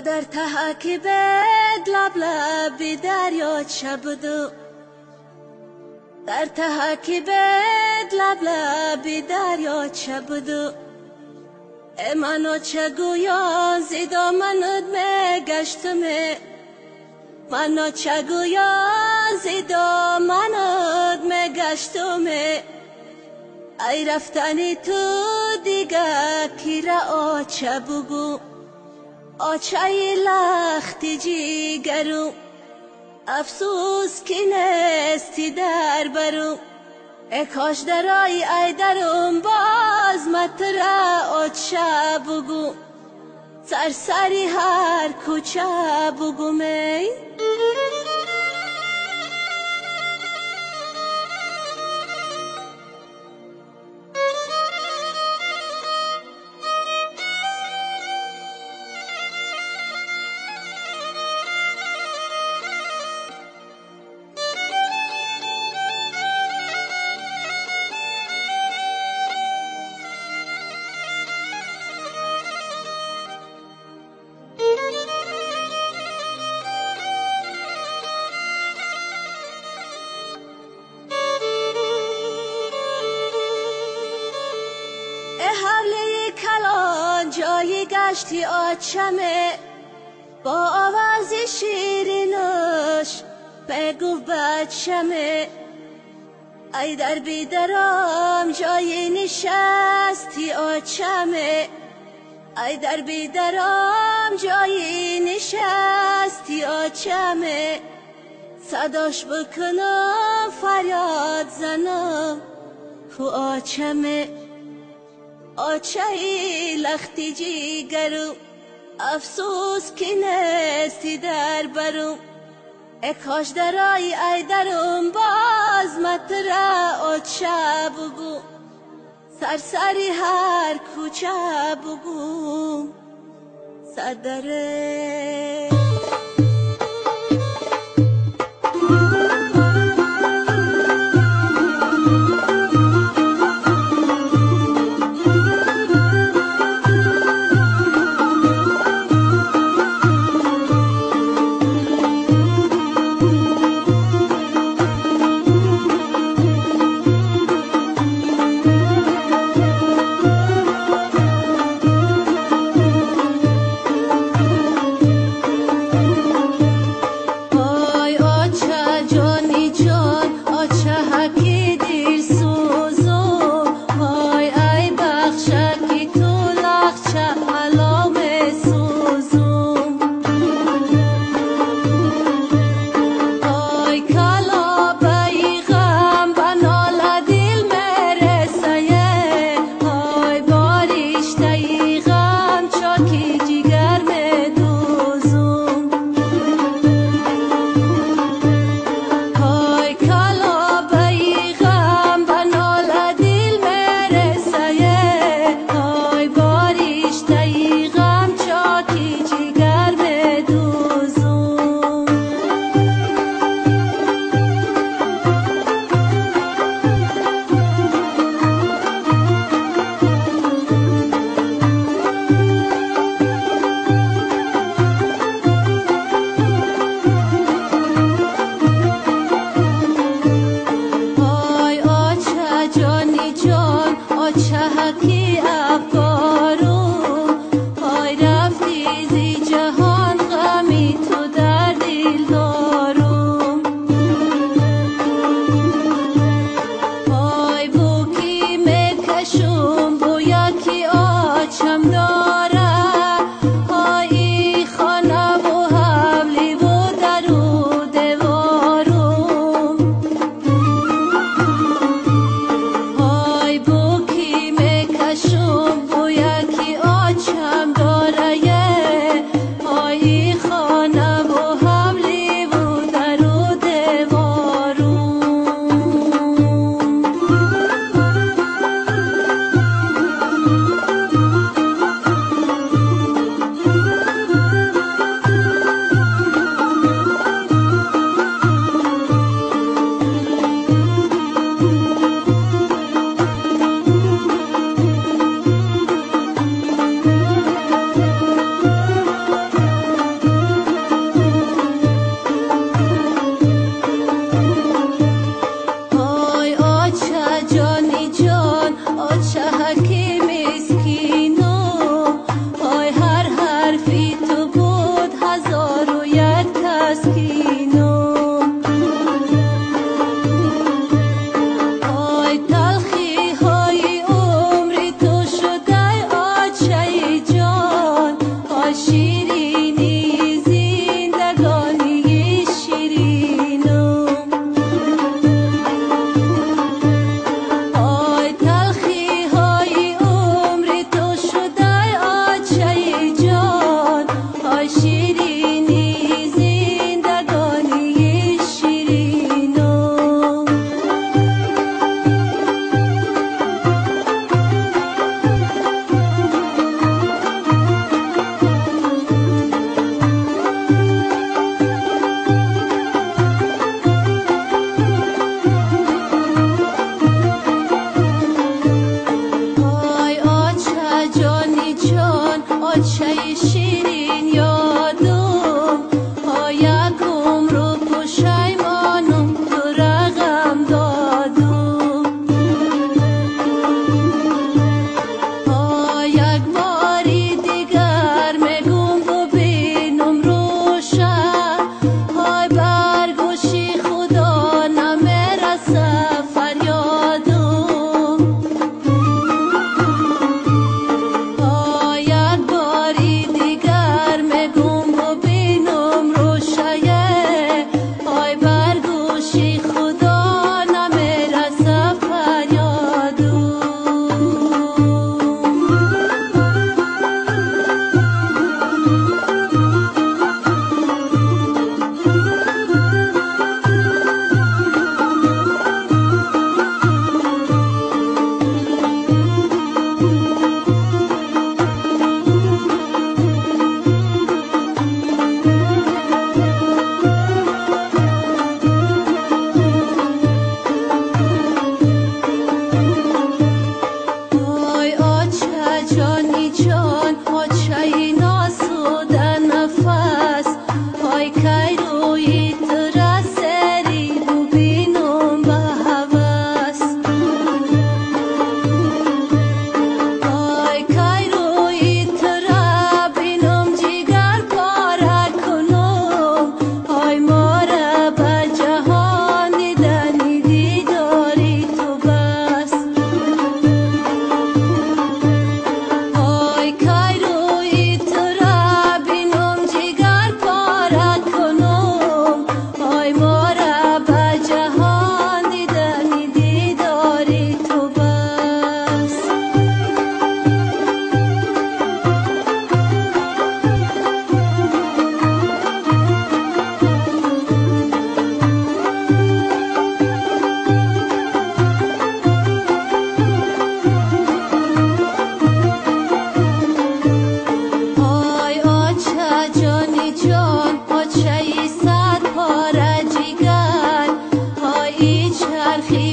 در تحکیبت لب لبی دریاچه شبدو در تحکیبت لب لبی دریاچه شبدو منو چه گویا زیدا منود مگشتمه منو چه گویا زیدا منود مگشتمه ای رفتنی تو دیگه کی را آچه بگو آچه لختی جیگرو افسوس کی نستی در برو کاش درای ای درم باز متره آچه بگو سرسری هر کوچه بگو می حوله کلان جایی گشتی آچمه با آوازی شیرینش بگو بچمه ای در بیدرم جایی نشستی آچمه ای در بیدرم جایی نشستی آچمه صداش بکنم فریاد زنم کو آچمه آچه لختی جیگرو افسوس کی نستی در برو کاش درای ای درم باز متره آچه بگو سرسری هر کوچه بگو سردره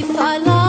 فلا